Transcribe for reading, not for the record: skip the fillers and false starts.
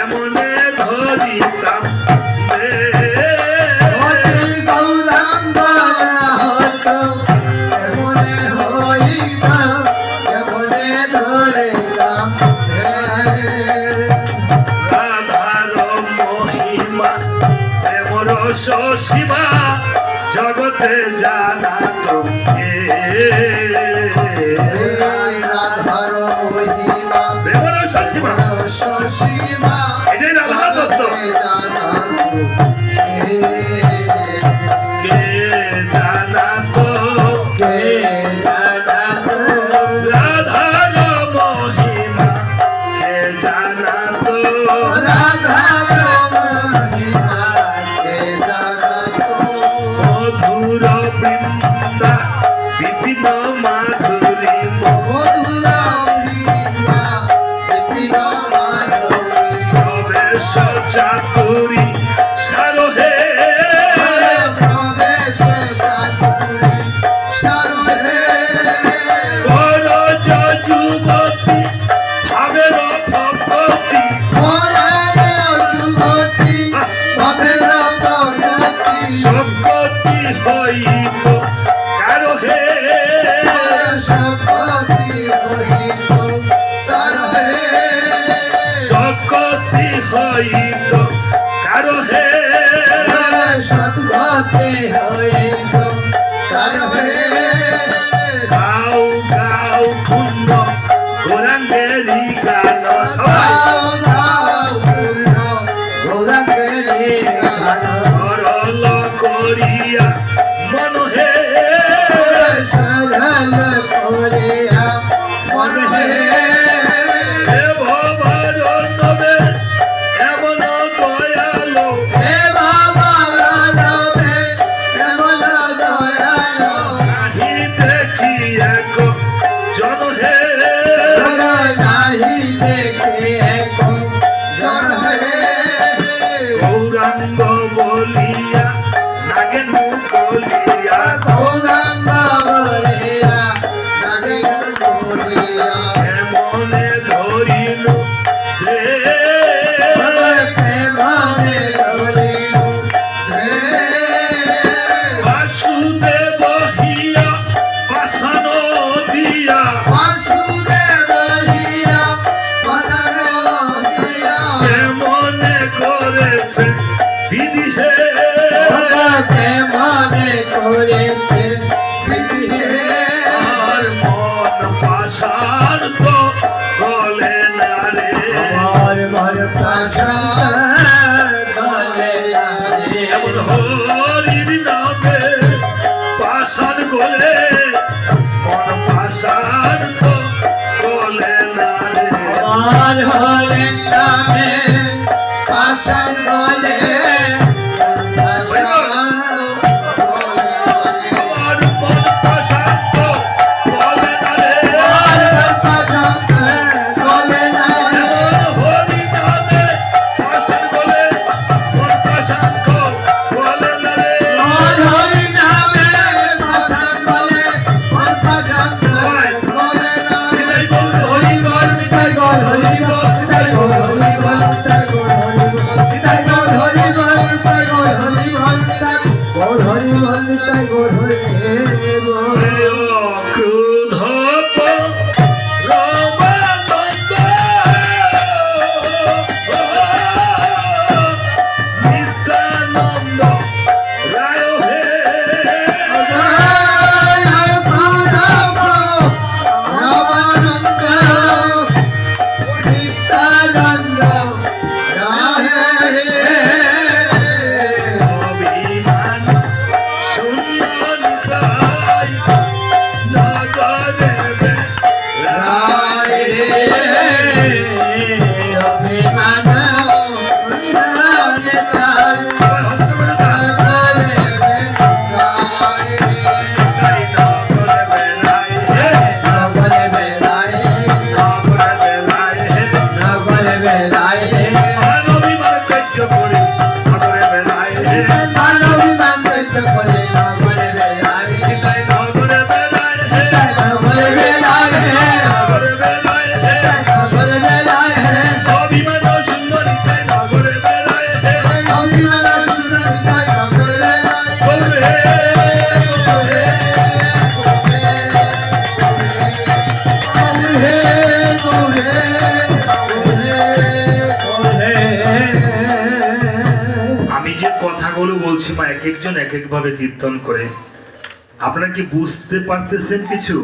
কেমনে ধরিতাম সীমা জগতে জানা তো রাধার মহিমা সীমা এটাই রাধা তত্ত্ব কে জানা তো রাধার মহিমা কে জানা তো মধুর বৃন্দা বিপিন মাধুরী প্রবেশ চাতুরী সারহে করজ যুবতী ভাবের ভগবতী শক্তি হইত কারো হে শক্তি হইত কারো হে গাও গাও পূর্ণ গৌরাঙ্গেরি গান সরল করিয়া মন হে হে ভবরণবে এমন দয়ালো নাহি দেখি এক জন হে গৌরাঙ্গ বলিয়া নাগেন বলিয়া এমনে ধরিল রে বাসুদেব হিয়া পাষাণ দিয়া এমনে করেছে বিধি হে আর মন পাষাণ তো গলে না রে এমন হরির নামে পাষাণ গলে মন পাষাণ তো গলে না রে আমার মন পাষাণ তো গলে না রে হরি নামে পাষাণ গলে মন পাষাণ তো গলে না রে ক্রোধ রমানন্দ নিত্যানন্দ রায় হে অভিমান শূন্য নিতাই নগরে অভিমান শূন্য নিতাই যে কথাগুলো বলছি মা, এক একজন এক এক ভাবে কীর্তন করে। আপনারা কি বুঝতে পারতেছেন কিছু?